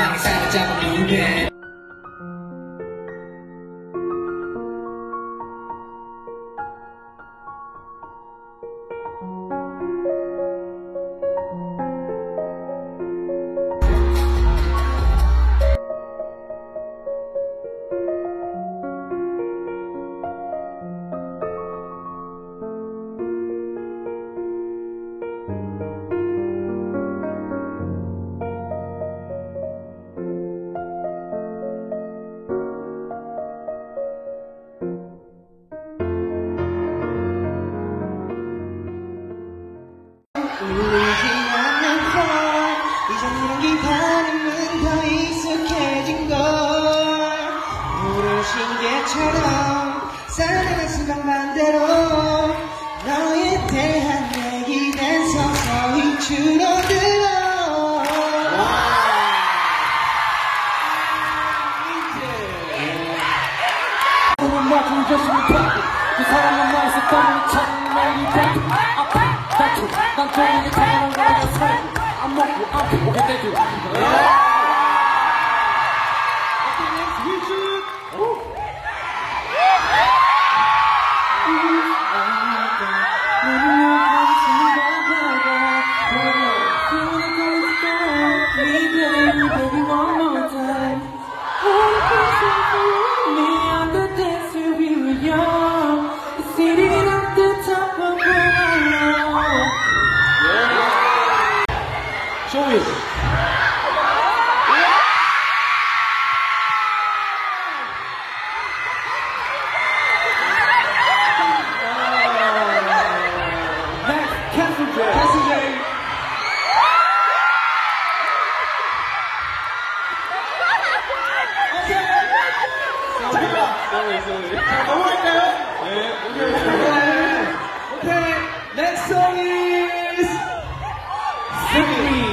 방에 사로잡으면 돼. 울지 않는 걸 이젠 이런 기다림은 더 익숙해진 걸 물을 신게처럼 살아가는 순간만대로 너에 대한 얘기는 서서히 줄어들어 오늘 맞은 결심을 그 사람만 나에서 떠는 찬mel이 뱉고 아파 다투 난 조용히 타는 거야 사랑 안 먹고 안 피고 되고 Show me. Next, Castle J. Castle J. 넘어갈까요? 네. 오케이. Next song is Symphony.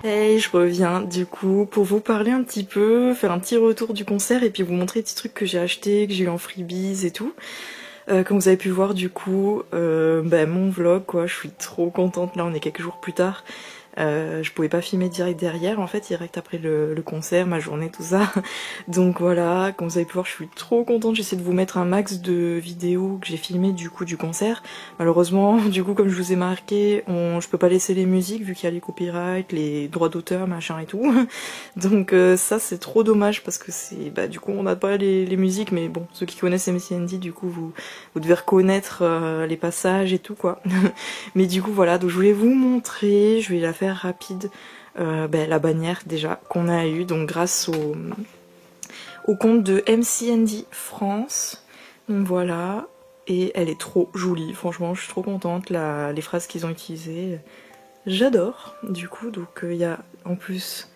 Hey, je reviens du coup pour vous parler un petit peu, faire un petit retour du concert et puis vous montrer des petits trucs que j'ai achetés, que j'ai eu en freebies et tout. Comme vous avez pu voir du coup, mon vlog quoi, je suis trop contente, là on est quelques jours plus tard. Je pouvais pas filmer direct derrière en fait, direct après le concert, ma journée, tout ça. Donc voilà, comme vous avez pu voir, je suis trop contente, j'essaie de vous mettre un max de vidéos que j'ai filmées du coup du concert. Malheureusement, du coup comme je vous ai marqué, je peux pas laisser les musiques vu qu'il y a les copyrights, les droits d'auteur, machin et tout. Donc ça c'est trop dommage parce que c'est du coup on n'a pas les musiques, mais bon, ceux qui connaissent MCND du coup vous devez reconnaître les passages et tout quoi. Mais du coup voilà, donc je voulais vous montrer, je vais la faire rapide, la bannière déjà qu'on a eue, donc grâce au compte de MCND France. Donc voilà, et elle est trop jolie, franchement je suis trop contente, les phrases qu'ils ont utilisées, j'adore. Du coup donc il y a en plus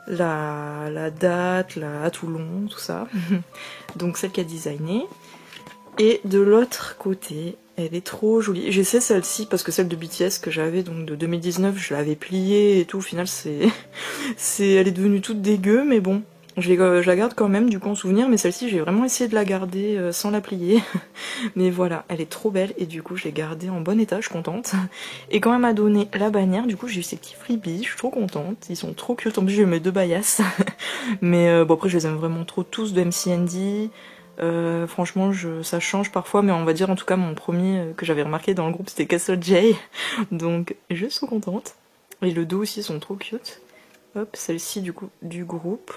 la date, à Toulon, tout ça, donc celle qui a designé. Et de l'autre côté, elle est trop jolie. J'essaie celle-ci parce que celle de BTS que j'avais donc de 2019, je l'avais pliée et tout. Au final, elle est devenue toute dégueu, mais bon, je la garde quand même du coup en souvenir. Mais celle-ci, j'ai vraiment essayé de la garder sans la plier. Mais voilà, elle est trop belle et du coup, je l'ai gardée en bon état, je suis contente. Et quand elle m'a donné la bannière, du coup, j'ai eu ces petits freebies, je suis trop contente. Ils sont trop cute. En plus, j'ai eu mes 2 bayas. Mais bon, après, je les aime vraiment trop tous de MCND. Franchement ça change parfois, mais on va dire en tout cas mon premier que j'avais remarqué dans le groupe c'était Castle J, donc je suis trop contente. Et le dos aussi sont trop cute. Hop, celle-ci du coup du groupe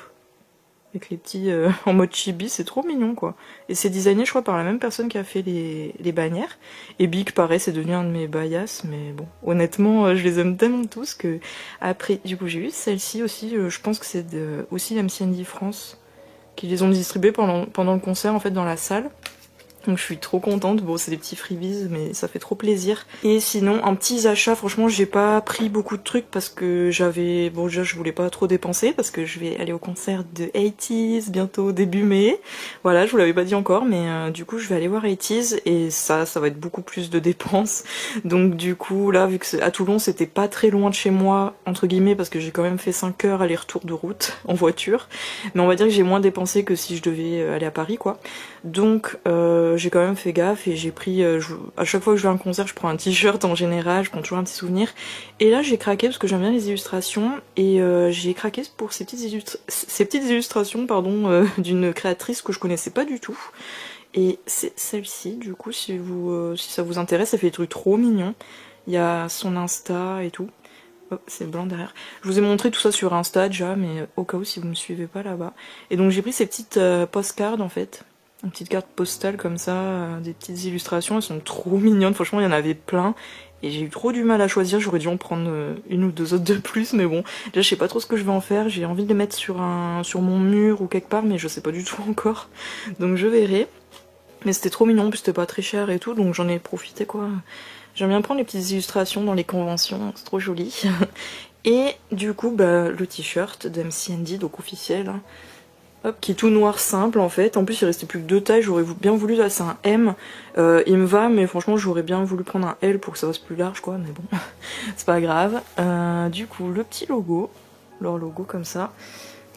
avec les petits en mode chibi, c'est trop mignon quoi. Et c'est designé je crois par la même personne qui a fait les bannières. Et Big pareil, c'est devenu un de mes bias, mais bon honnêtement je les aime tellement tous que après du coup j'ai eu celle-ci aussi, je pense que c'est aussi MCND France qui les ont distribués pendant le concert en fait dans la salle. Donc je suis trop contente, bon c'est des petits freebies mais ça fait trop plaisir. Et sinon en petits achats, franchement j'ai pas pris beaucoup de trucs parce que déjà je voulais pas trop dépenser parce que je vais aller au concert de 80s bientôt début mai. Voilà, je vous l'avais pas dit encore, mais du coup je vais aller voir 80s et ça va être beaucoup plus de dépenses. Donc du coup là vu que à Toulon c'était pas très loin de chez moi entre guillemets parce que j'ai quand même fait 5 heures aller-retour de route en voiture, mais on va dire que j'ai moins dépensé que si je devais aller à Paris quoi. Donc j'ai quand même fait gaffe et j'ai pris, à chaque fois que je vais à un concert je prends un t-shirt en général, je prends toujours un petit souvenir. Et là j'ai craqué parce que j'aime bien les illustrations et j'ai craqué pour ces petites illustrations d'une créatrice que je connaissais pas du tout. Et c'est celle-ci du coup si ça vous intéresse, ça fait des trucs trop mignons. Il y a son Insta et tout. Oh, c'est blanc derrière. Je vous ai montré tout ça sur Insta déjà, mais au cas où si vous me suivez pas là-bas. Et donc j'ai pris ces petites postcards en fait. Une petite carte postale comme ça, des petites illustrations, elles sont trop mignonnes, franchement il y en avait plein. Et j'ai eu trop du mal à choisir, j'aurais dû en prendre une ou deux autres de plus, mais bon, déjà je sais pas trop ce que je vais en faire, j'ai envie de les mettre sur mon mur ou quelque part, mais je sais pas du tout encore, donc je verrai. Mais c'était trop mignon, en plus c'était pas très cher et tout, donc j'en ai profité quoi. J'aime bien prendre les petites illustrations dans les conventions, c'est trop joli. Et du coup, le t-shirt de MCND, donc officiel, hein. Hop, qui est tout noir simple en fait. En plus il restait plus que 2 tailles, j'aurais bien voulu, là c'est un M, il me va mais franchement j'aurais bien voulu prendre un L pour que ça fasse plus large quoi, mais bon, c'est pas grave. Du coup le petit logo, leur logo comme ça,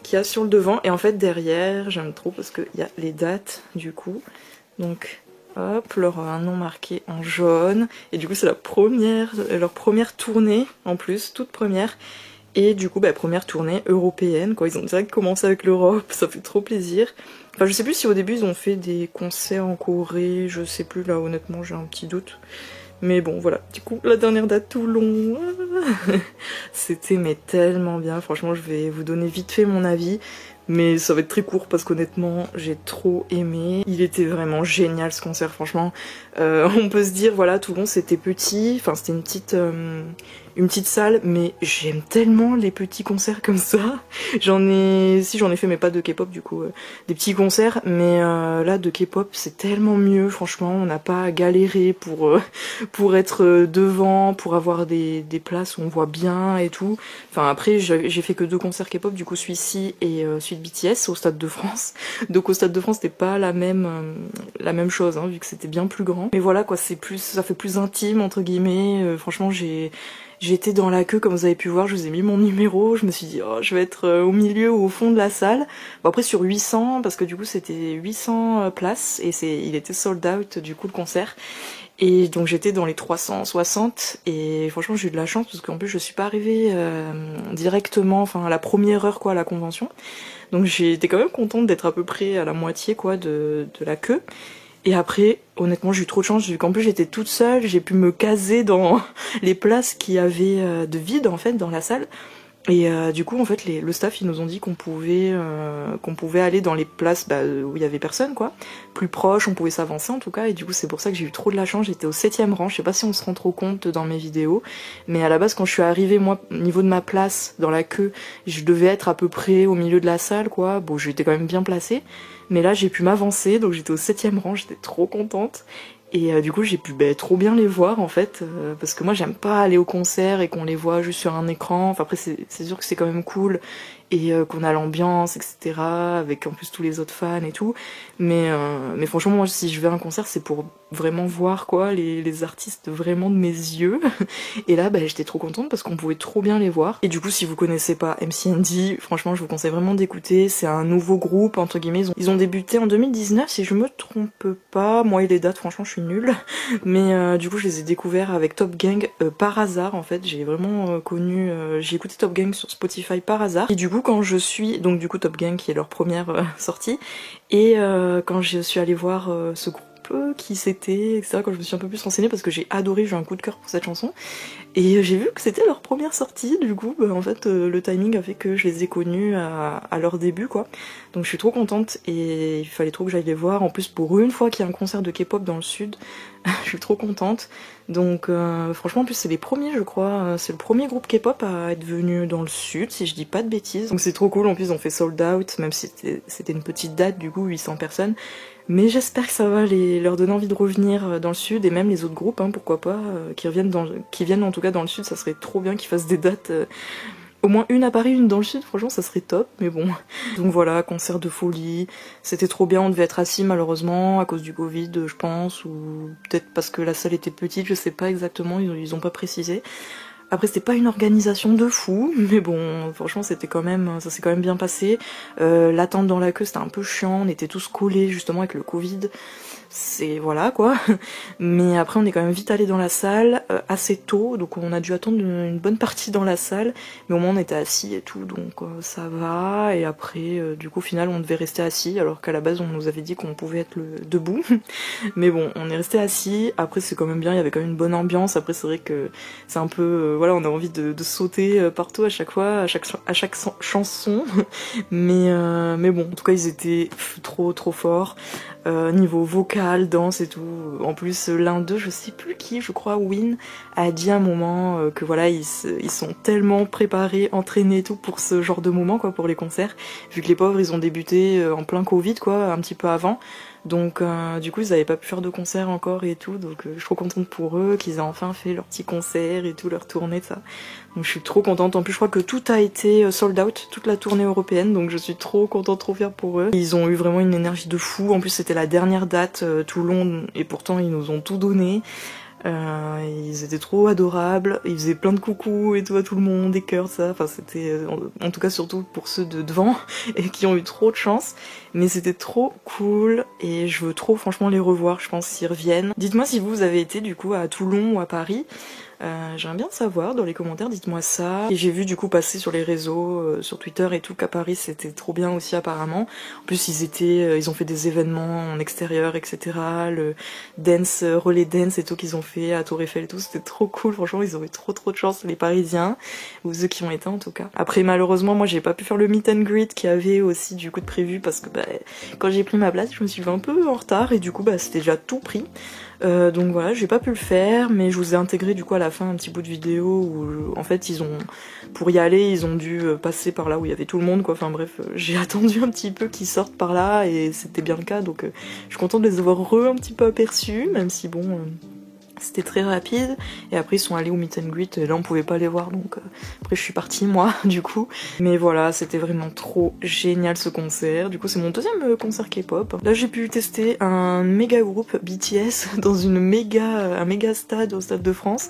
qu'il y a sur le devant, et en fait derrière j'aime trop parce qu'il y a les dates du coup, donc hop, un nom marqué en jaune, et du coup c'est leur première tournée en plus, toute première. Et du coup, première tournée européenne, quoi. Ils ont direct commencé avec l'Europe, ça fait trop plaisir. Enfin, je sais plus si au début ils ont fait des concerts en Corée, je sais plus, là honnêtement j'ai un petit doute. Mais bon, voilà. Du coup, la dernière date Toulon, c'était mais tellement bien. Franchement, je vais vous donner vite fait mon avis. Mais ça va être très court parce qu'honnêtement j'ai trop aimé. Il était vraiment génial ce concert, franchement. On peut se dire voilà, Toulon c'était petit, enfin c'était une petite salle, mais j'aime tellement les petits concerts comme ça. J'en ai fait, mais pas de K-pop du coup, des petits concerts, mais là de K-pop c'est tellement mieux, franchement. On n'a pas galéré pour être devant, pour avoir des places où on voit bien et tout. Enfin après j'ai fait que 2 concerts K-pop, du coup celui-ci et celui suite BTS au Stade de France. Donc au Stade de France, c'était pas la même chose, hein, vu que c'était bien plus grand. Mais voilà quoi, ça fait plus intime entre guillemets. Franchement, j'étais dans la queue, comme vous avez pu voir, je vous ai mis mon numéro, je me suis dit oh, je vais être au milieu ou au fond de la salle. Bon, après sur 800, parce que du coup c'était 800 places et il était sold out du coup le concert. Et donc j'étais dans les 360 et franchement j'ai eu de la chance parce qu'en plus je suis pas arrivée directement, enfin à la première heure quoi à la convention. Donc j'étais quand même contente d'être à peu près à la moitié quoi de la queue. Et après, honnêtement, j'ai eu trop de chance, vu qu'en plus j'étais toute seule, j'ai pu me caser dans les places qui avaient de vide en fait dans la salle. Et du coup, en fait, le staff, ils nous ont dit qu'on pouvait aller dans les places où il y avait personne, quoi. Plus proche, on pouvait s'avancer en tout cas. Et du coup, c'est pour ça que j'ai eu trop de la chance. J'étais au 7e rang. Je sais pas si on se rend trop compte dans mes vidéos, mais à la base, quand je suis arrivée, moi, au niveau de ma place dans la queue, je devais être à peu près au milieu de la salle, quoi. Bon, j'étais quand même bien placée, mais là, j'ai pu m'avancer, donc j'étais au 7e rang. J'étais trop contente. Et du coup j'ai pu trop bien les voir en fait, parce que moi j'aime pas aller au concert et qu'on les voit juste sur un écran. Enfin après c'est sûr que c'est quand même cool et qu'on a l'ambiance etc, avec en plus tous les autres fans et tout, mais franchement moi si je vais à un concert c'est pour vraiment voir quoi les artistes vraiment de mes yeux. Et là j'étais trop contente parce qu'on pouvait trop bien les voir. Et du coup si vous connaissez pas MCND, franchement je vous conseille vraiment d'écouter, c'est un nouveau groupe entre guillemets, ils ont débuté en 2019 si je me trompe pas, moi et les dates franchement je suis nulle, mais du coup je les ai découverts avec Top Gang par hasard en fait, j'ai vraiment j'ai écouté Top Gang sur Spotify par hasard, et du coup quand je suis, donc du coup Top Gang qui est leur première sortie, et quand je suis allée voir ce groupe qui c'était, etc. Quand je me suis un peu plus renseignée parce que j'ai adoré, j'ai eu un coup de cœur pour cette chanson et j'ai vu que c'était leur première sortie, du coup en fait le timing a fait que je les ai connus à leur début quoi, donc je suis trop contente et il fallait trop que j'aille les voir. En plus pour une fois qu'il y a un concert de K-pop dans le sud, je suis trop contente. Donc franchement en plus c'est les premiers je crois, c'est le premier groupe K-pop à être venu dans le sud si je dis pas de bêtises, donc c'est trop cool. En plus on fait sold out, même si c'était une petite date du coup 800 personnes, mais j'espère que ça va leur donner envie de revenir dans le sud, et même les autres groupes hein, pourquoi pas, qui viennent en tout cas dans le sud, ça serait trop bien qu'ils fassent des dates, au moins une à Paris, une dans le sud, franchement ça serait top, mais bon. Donc voilà, concert de folie, c'était trop bien, on devait être assis malheureusement à cause du Covid je pense, ou peut-être parce que la salle était petite, je sais pas exactement, ils ont pas précisé. Après c'était pas une organisation de fou, mais bon franchement ça s'est quand même bien passé. L'attente dans la queue c'était un peu chiant, on était tous collés justement avec le Covid, c'est voilà quoi. Mais après on est quand même vite allé dans la salle assez tôt, donc on a dû attendre une bonne partie dans la salle, mais au moins on était assis et tout, donc ça va. Et après du coup au final on devait rester assis alors qu'à la base on nous avait dit qu'on pouvait être debout. Mais bon on est resté assis, après c'est quand même bien, il y avait quand même une bonne ambiance. Après c'est vrai que c'est un peu voilà, on a envie de sauter partout à chaque fois, à chaque chanson. Mais bon en tout cas ils étaient trop forts. Niveau vocal, danse et tout. En plus l'un d'eux, je sais plus qui, je crois Win, a dit à un moment que voilà ils sont tellement préparés, entraînés et tout pour ce genre de moment quoi, pour les concerts, vu que les pauvres ils ont débuté en plein Covid quoi, un petit peu avant. Donc du coup ils avaient pas pu faire de concert encore et tout, donc je suis trop contente pour eux qu'ils aient enfin fait leur petit concert et tout, leur tournée de ça. Donc je suis trop contente. En plus je crois que tout a été sold out, toute la tournée européenne, donc je suis trop contente, trop fière pour eux. Ils ont eu vraiment une énergie de fou. En plus c'était la dernière date Toulon, et pourtant ils nous ont tout donné. Ils étaient trop adorables, ils faisaient plein de coucou et tout à tout le monde, des cœurs, ça, enfin c'était, en tout cas surtout pour ceux de devant et qui ont eu trop de chance, mais c'était trop cool et je veux trop franchement les revoir, je pense s'ils reviennent. Dites-moi si vous avez été du coup à Toulon ou à Paris. J'aimerais bien savoir dans les commentaires, dites-moi ça. Et j'ai vu du coup passer sur les réseaux, sur Twitter et tout, qu'à Paris c'était trop bien aussi apparemment. En plus ils ont fait des événements en extérieur, etc. Le dance, relais dance et tout qu'ils ont fait à Tour Eiffel et tout, c'était trop cool. Franchement ils ont eu trop de chance les Parisiens, ou ceux qui ont été en tout cas. Après malheureusement moi j'ai pas pu faire le meet and greet qui avait aussi du coup de prévu, parce que quand j'ai pris ma place je me suis fait un peu en retard et du coup c'était déjà tout pris. Donc voilà, j'ai pas pu le faire, mais je vous ai intégré du coup à la fin un petit bout de vidéo où en fait pour y aller ils ont dû passer par là où il y avait tout le monde quoi, enfin bref, j'ai attendu un petit peu qu'ils sortent par là et c'était bien le cas, donc je suis contente de les avoir un petit peu aperçus, même si bon C'était très rapide, et après ils sont allés au meet and greet, et là on pouvait pas les voir, donc après je suis partie moi du coup. Mais voilà, c'était vraiment trop génial ce concert. Du coup c'est mon deuxième concert K-pop. Là j'ai pu tester un méga groupe BTS dans un méga stade au Stade de France,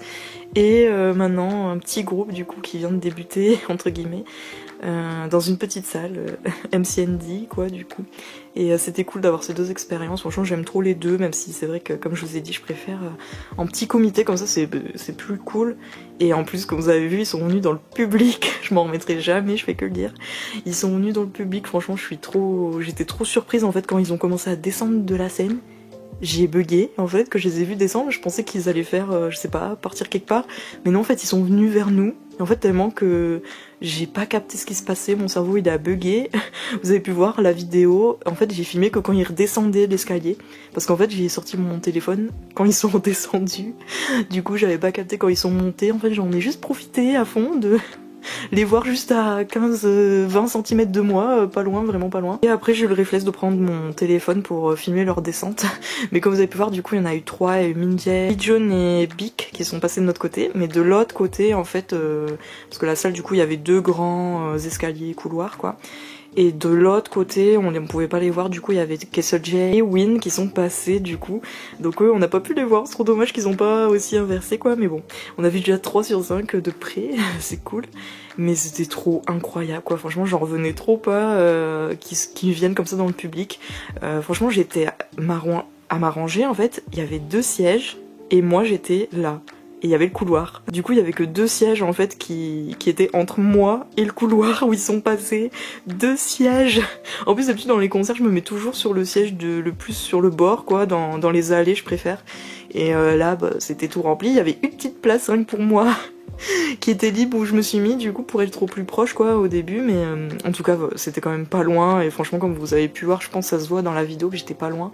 et maintenant un petit groupe du coup qui vient de débuter entre guillemets dans une petite salle, MCND quoi du coup. Et c'était cool d'avoir ces deux expériences. Franchement j'aime trop les deux, même si c'est vrai que comme je vous ai dit je préfère en petit comité comme ça, c'est plus cool. Et en plus comme vous avez vu ils sont venus dans le public, je m'en remettrai jamais, je fais que le dire. Ils sont venus dans le public, franchement j'étais trop surprise en fait quand ils ont commencé à descendre de la scène. J'ai bugué en fait que je les ai vus descendre, je pensais qu'ils allaient faire, je sais pas, partir quelque part, mais non en fait ils sont venus vers nous, et en fait tellement que j'ai pas capté ce qui se passait, mon cerveau il a bugué. Vous avez pu voir la vidéo, en fait j'ai filmé que quand ils redescendaient l'escalier, parce qu'en fait j'ai sorti mon téléphone quand ils sont redescendus, du coup j'avais pas capté quand ils sont montés, en fait j'en ai juste profité à fond de les voir juste à 15-20 cm de moi, pas loin, vraiment pas loin. Et après j'ai eu le réflexe de prendre mon téléphone pour filmer leur descente. Mais comme vous avez pu voir, du coup il y en a eu 3, il y a eu Minjae, Heejun et Bik qui sont passés de notre côté. Mais de l'autre côté en fait, parce que la salle du coup il y avait 2 grands escaliers couloirs quoi. Et de l'autre côté, on ne pouvait pas les voir, du coup il y avait KSJ et Win qui sont passés du coup. Donc eux on n'a pas pu les voir, c'est trop dommage qu'ils ont pas aussi inversé quoi, mais bon. On a vu déjà 3 sur 5 de près, c'est cool. Mais c'était trop incroyable quoi, franchement j'en revenais trop pas qu'ils viennent comme ça dans le public. Franchement j'étais à m'arranger en fait, il y avait 2 sièges et moi j'étais là. Et il y avait le couloir. Du coup, il y avait que 2 sièges en fait qui étaient entre moi et le couloir où ils sont passés. 2 sièges. En plus, d'habitude dans les concerts, je me mets toujours sur le siège le plus sur le bord, quoi, dans les allées, je préfère. Et là, bah, c'était tout rempli. Il y avait une petite place rien que pour moi qui était libre où je me suis mis du coup pour être au plus proche quoi au début, mais en tout cas c'était quand même pas loin, et franchement comme vous avez pu voir, je pense que ça se voit dans la vidéo que j'étais pas loin.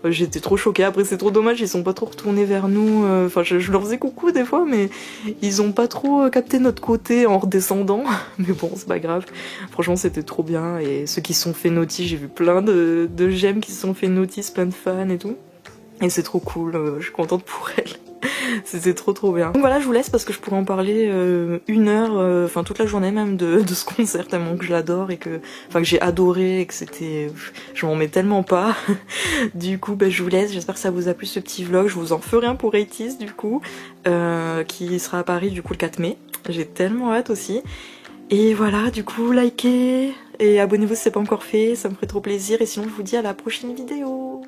J'étais trop choquée. Après c'est trop dommage, ils sont pas trop retournés vers nous, enfin je leur faisais coucou des fois mais ils ont pas trop capté notre côté en redescendant. Mais bon c'est pas grave, franchement c'était trop bien. Et ceux qui se sont fait notice, j'ai vu plein de j'aime qui se sont fait notice, plein de fans et tout, et c'est trop cool, je suis contente pour elles. C'était trop bien. Donc voilà, je vous laisse parce que je pourrais en parler 1 heure, enfin toute la journée même de ce concert, tellement que je l'adore et que j'ai adoré et que c'était... Je m'en mets tellement pas. Du coup, bah, je vous laisse, j'espère que ça vous a plu ce petit vlog. Je vous en ferai un pour 80s du coup, qui sera à Paris du coup le 4 mai. J'ai tellement hâte aussi. Et voilà, du coup, likez et abonnez-vous si c'est pas encore fait, ça me ferait trop plaisir. Et sinon, je vous dis à la prochaine vidéo.